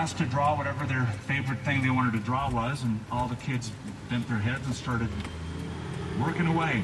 asked to draw whatever their favorite thing they wanted to draw was, and all the kids bent their heads and started working away.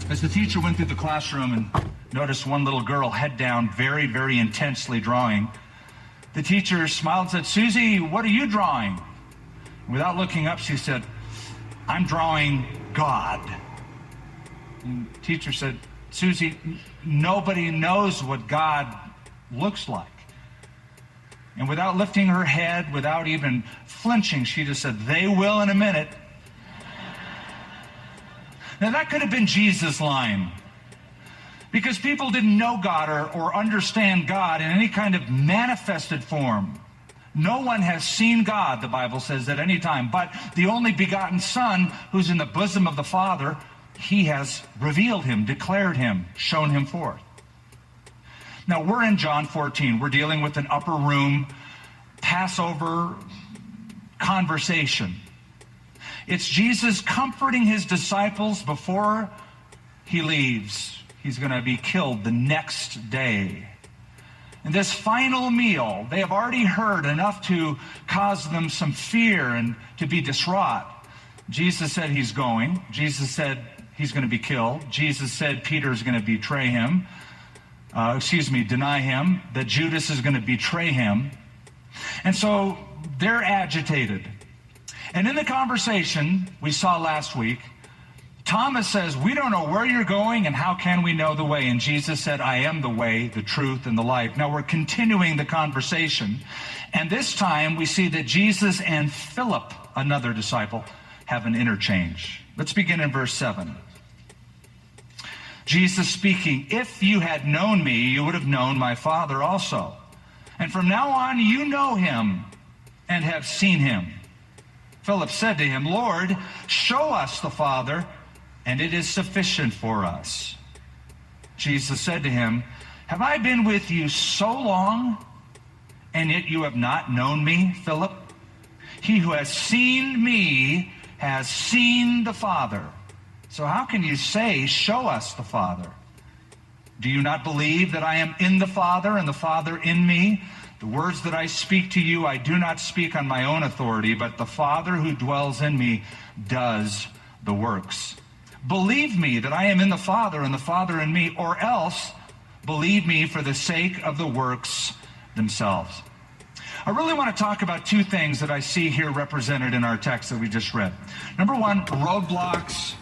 As the teacher went through the classroom and noticed one little girl head down, very, very intensely drawing, the teacher smiled and said, "Susie, what are you drawing?" Without looking up, she said, "I'm drawing God." And the teacher said, "Susie, nobody knows what God looks like." And without lifting her head, without even flinching, she just said, "They will in a minute." Now that could have been Jesus' line, because people didn't know God or understand God in any kind of manifested form. No one has seen God, the Bible says, at any time, but the only begotten Son, who's in the bosom of the Father, he has revealed him, declared him, shown him forth. Now, we're in John 14. We're dealing with an upper room Passover conversation. It's Jesus comforting his disciples before he leaves. He's going to be killed the next day. In this final meal, they have already heard enough to cause them some fear and to be distraught. Jesus said he's going. Jesus said he's going to be killed. Jesus said Peter's going to betray him. Deny him. That Judas is going to betray him. And so they're agitated. And in the conversation we saw last week, Thomas says, "We don't know where you're going, and how can we know the way?" And Jesus said, "I am the way, the truth, and the life." Now we're continuing the conversation. And this time we see that Jesus and Philip, another disciple, have an interchange. Let's begin in verse 7. Jesus speaking, "If you had known me, you would have known my Father also. And from now on you know him and have seen him." Philip said to him, "Lord, show us the Father, and it is sufficient for us." Jesus said to him, "Have I been with you so long, and yet you have not known me, Philip? He who has seen me has seen the Father. So how can you say, 'Show us the Father'? Do you not believe that I am in the Father and the Father in me? The words that I speak to you, I do not speak on my own authority, but the Father who dwells in me does the works. Believe me that I am in the Father and the Father in me, or else believe me for the sake of the works themselves." I really want to talk about two things that I see here represented in our text that we just read. Number one, roadblocks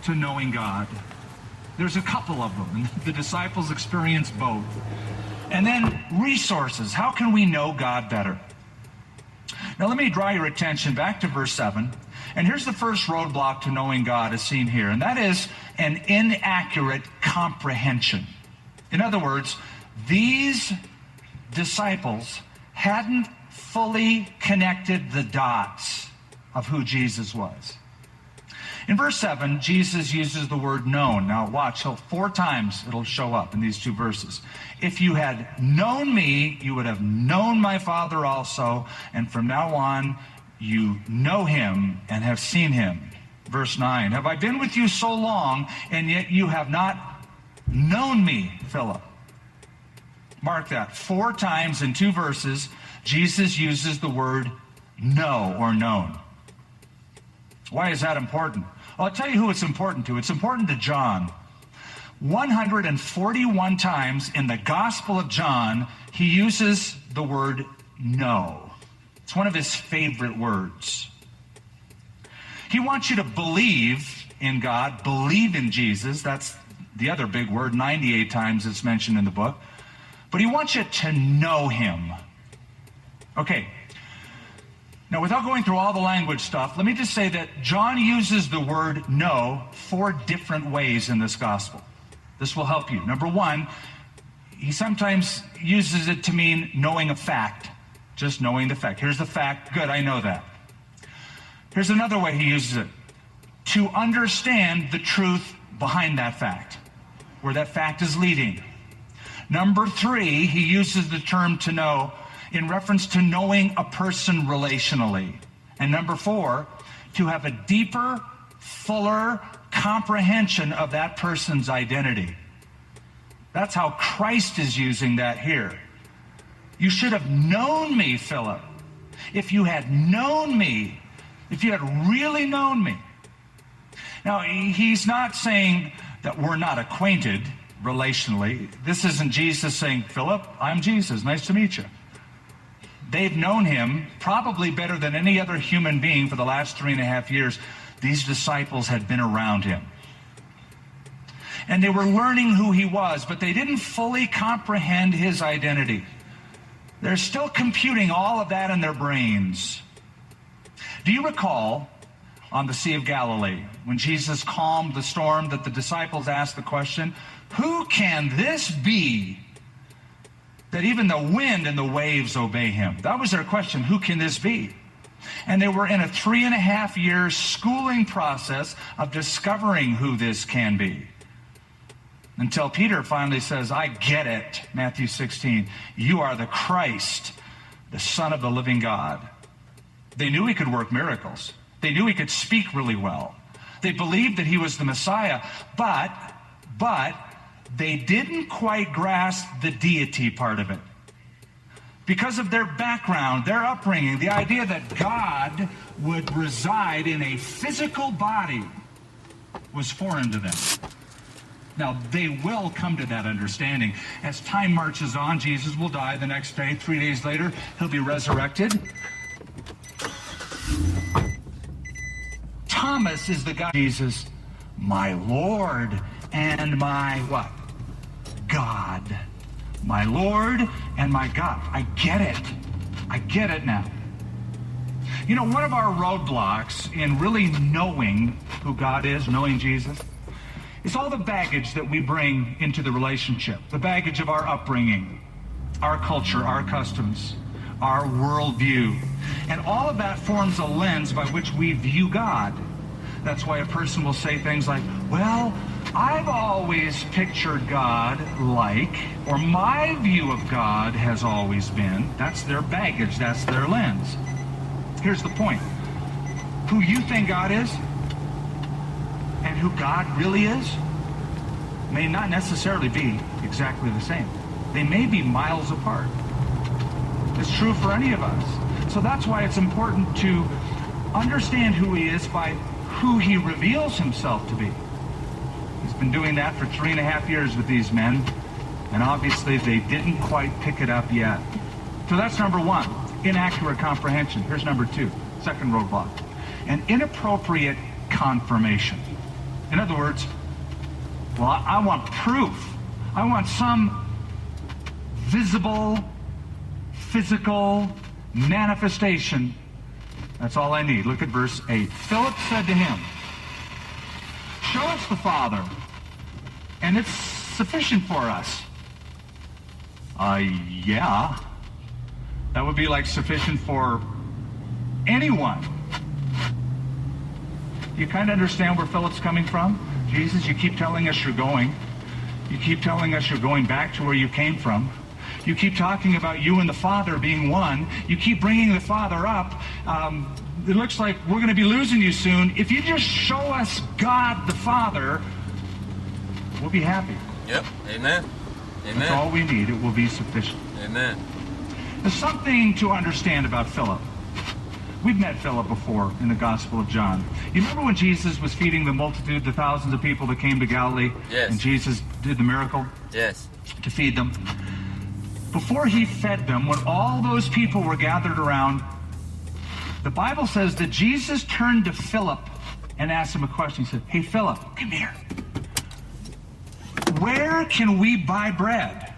to knowing God. There's a couple of them, and the disciples experienced both. And then resources. How can we know God better? Now let me draw your attention back to verse 7. And here's the first roadblock to knowing God as seen here, and that is an inaccurate comprehension. In other words, these disciples hadn't fully connected the dots of who Jesus was. In verse 7, Jesus uses the word known. Now watch, 4 times it'll show up in these two verses. "If you had known me, you would have known my Father also, and from now on you know him and have seen him." Verse 9, "Have I been with you so long, and yet you have not known me, Philip?" Mark that. 4 times in 2 verses, Jesus uses the word know or known. Why is that important? Well, I'll tell you who it's important to. It's important to John. 141 times in the Gospel of John, he uses the word know. It's one of his favorite words. He wants you to believe in God, believe in Jesus. That's the other big word, 98 times it's mentioned in the book. But he wants you to know him. Okay. Now, without going through all the language stuff, let me just say that John uses the word know 4 different ways in this gospel. This will help you. Number 1, he sometimes uses it to mean knowing a fact, just knowing the fact. Here's the fact. Good, I know that. Here's another way he uses it, to understand the truth behind that fact, where that fact is leading. Number 3, he uses the term to know in reference to knowing a person relationally. And number 4, to have a deeper, fuller comprehension of that person's identity. That's how Christ is using that here. You should have known me, Philip. If you had known me, if you had really known me. Now, he's not saying that we're not acquainted relationally. This isn't Jesus saying, Philip, I'm Jesus. Nice to meet you. They've known him probably better than any other human being for the last 3.5 years. These disciples had been around him. And they were learning who he was, but they didn't fully comprehend his identity. They're still computing all of that in their brains. Do you recall on the Sea of Galilee when Jesus calmed the storm that the disciples asked the question, who can this be that even the wind and the waves obey him? That was their question. Who can this be? And they were in a 3.5 year schooling process of discovering who this can be. Until Peter finally says, I get it, Matthew 16. You are the Christ, the Son of the living God. They knew he could work miracles. They knew he could speak really well. They believed that he was the Messiah, but they didn't quite grasp the deity part of it. Because of their background, their upbringing, the idea that God would reside in a physical body was foreign to them. Now, they will come to that understanding. As time marches on, Jesus will die the next day. 3 days later, he'll be resurrected. Thomas is the guy. Jesus, my Lord and my what? God. My Lord and my God. I get it. I get it now. You know, one of our roadblocks in really knowing who God is, knowing Jesus, is all the baggage that we bring into the relationship. The baggage of our upbringing, our culture, our customs, our worldview. And all of that forms a lens by which we view God. That's why a person will say things like, well, I've always pictured God like, or my view of God has always been. That's their baggage. That's their lens. Here's the point. Who you think God is and who God really is may not necessarily be exactly the same. They may be miles apart. It's true for any of us. So that's why it's important to understand who he is by who he reveals himself to be. He's been doing that for 3.5 years with these men, and obviously they didn't quite pick it up yet. So that's number one, inaccurate comprehension. Here's number two, second roadblock, an inappropriate confirmation. In other words, well, I want proof. I want some visible, physical manifestation. That's all I need. Look at verse 8. Philip said to him, show us the Father, and it's sufficient for us. Yeah. That would be like sufficient for anyone. You kind of understand where Philip's coming from? Jesus, you keep telling us you're going. You keep telling us you're going back to where you came from. You keep talking about you and the Father being one. You keep bringing the Father up. It looks like we're going to be losing you soon. If you just show us God the Father, we'll be happy. Yep. Amen. Amen. That's all we need. It will be sufficient. Amen. There's something to understand about Philip. We've met Philip before in the Gospel of John. You remember when Jesus was feeding the multitude, the thousands of people that came to Galilee? Yes. And Jesus did the miracle? Yes. To feed them. Before he fed them, when all those people were gathered around, the Bible says that Jesus turned to Philip and asked him a question. He said, hey, Philip, come here. Where can we buy bread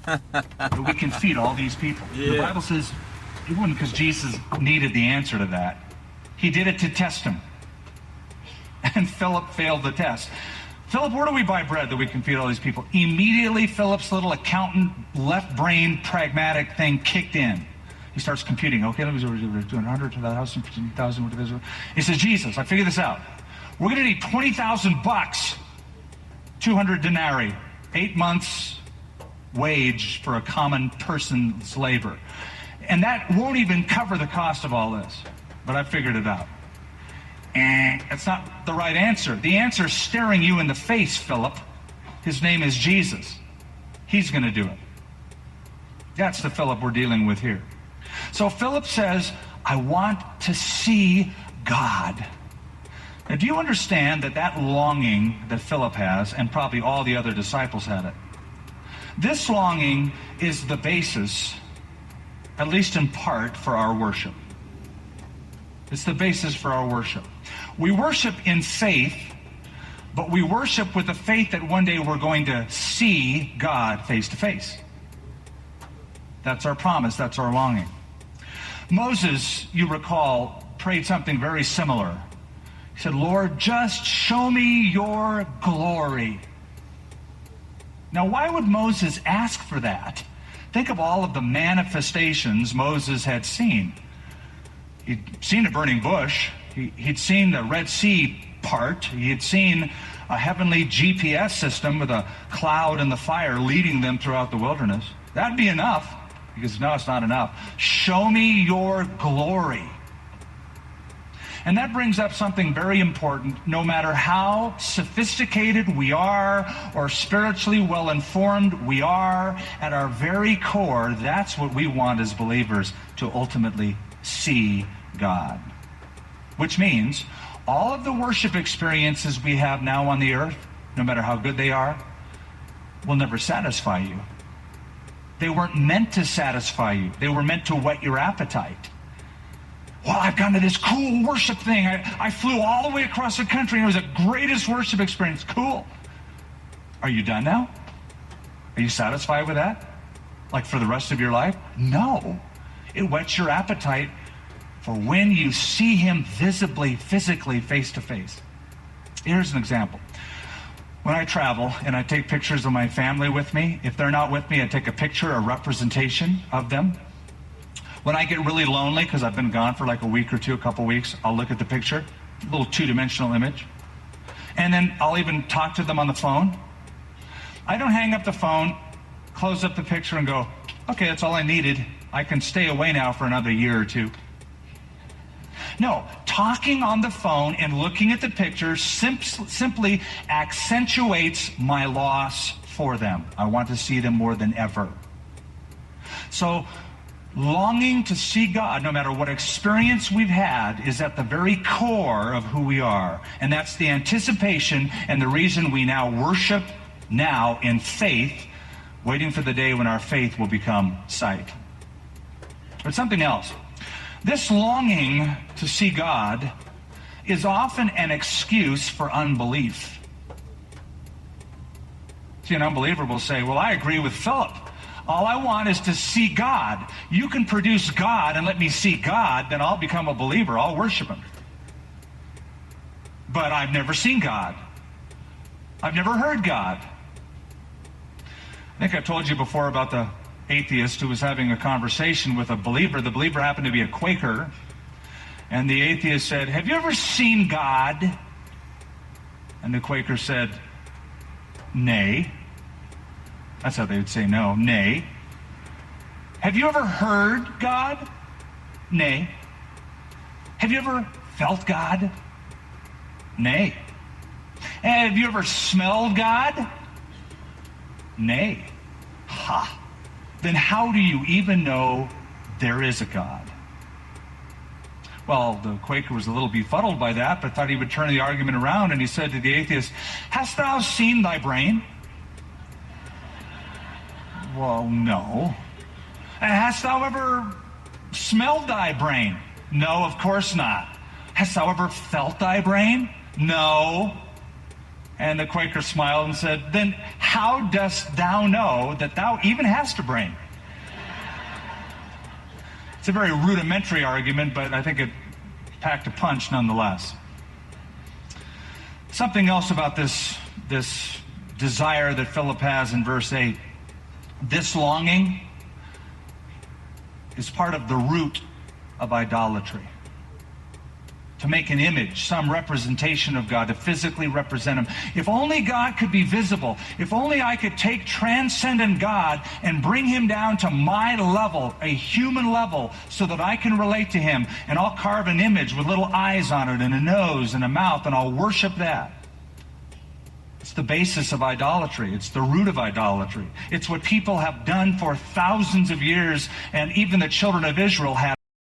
that we can feed all these people? Yeah. The Bible says it wasn't because Jesus needed the answer to that. He did it to test him. And Philip failed the test. Philip, where do we buy bread that we can feed all these people? Immediately, Philip's little accountant, left brain, pragmatic thing kicked in. He starts computing. Okay, let me do 100 to 1,000, 15,000. He says, Jesus, I figured this out. We're going to need $20,000, 200 denarii, 8 months' wage for a common person's labor. And that won't even cover the cost of all this. But I figured it out. And it's not the right answer. The answer is staring you in the face, Philip. His name is Jesus. He's going to do it. That's the Philip we're dealing with here. So Philip says, I want to see God. Now, do you understand that longing that Philip has, and probably all the other disciples had it, this longing is the basis, at least in part, for our worship. It's the basis for our worship. We worship in faith, but we worship with the faith that one day we're going to see God face to face. That's our promise. That's our longing. Moses, you recall, prayed something very similar. He said, Lord, just show me your glory. Now, why would Moses ask for that? Think of all of the manifestations Moses had seen. He'd seen a burning bush. He'd seen the Red Sea part. He had seen a heavenly GPS system with a cloud and the fire leading them throughout the wilderness. That'd be enough. Because no, it's not enough. Show me your glory. And that brings up something very important. No matter how sophisticated we are or spiritually well-informed we are, at our very core, that's what we want as believers, to ultimately see God. Which means all of the worship experiences we have now on the earth, no matter how good they are, will never satisfy you. They weren't meant to satisfy you. They were meant to whet your appetite. Well, I've gone to this cool worship thing. I flew all the way across the country, and it was the greatest worship experience. Cool. Are you done now? Are you satisfied with that? Like for the rest of your life? No. It whets your appetite for when you see him visibly, physically, face to face. Here's an example. When I travel and I take pictures of my family with me, if they're not with me, I take a picture, a representation of them. When I get really lonely, because I've been gone for like a week or two, a couple weeks, I'll look at the picture, a little two-dimensional image. And then I'll even talk to them on the phone. I don't hang up the phone, close up the picture and go, okay, that's all I needed. I can stay away now for another year or two. No, talking on the phone and looking at the picture simply accentuates my loss for them. I want to see them more than ever. So, longing to see God, no matter what experience we've had, is at the very core of who we are. And that's the anticipation and the reason we now worship now in faith, waiting for the day when our faith will become sight. But something else. This longing to see God is often an excuse for unbelief. See, an unbeliever will say, well, I agree with Philip. All I want is to see God. You can produce God and let me see God, then I'll become a believer. I'll worship him. But I've never seen God. I've never heard God. I think I told you before about the atheist who was having a conversation with a believer. The believer happened to be a Quaker. And the atheist said, have you ever seen God? And the Quaker said, nay. That's how they would say no. Nay. Have you ever heard God? Nay. Have you ever felt God? Nay. Have you ever smelled God? Nay. Ha. Then how do you even know there is a God? Well, the Quaker was a little befuddled by that, but thought he would turn the argument around, and he said to the atheist, hast thou seen thy brain? Well, no. And hast thou ever smelled thy brain? No, of course not. Hast thou ever felt thy brain? No. And the Quaker smiled and said, then how dost thou know that thou even hast a brain? It's a very rudimentary argument, but I think it packed a punch nonetheless. Something else about this desire that Philip has in verse 8. This longing is part of the root of idolatry. To make an image, some representation of God, to physically represent him. If only God could be visible. If only I could take transcendent God and bring him down to my level, a human level, so that I can relate to him. And I'll carve an image with little eyes on it and a nose and a mouth, and I'll worship that. It's the basis of idolatry. It's the root of idolatry. It's what people have done for thousands of years, and even the children of Israel had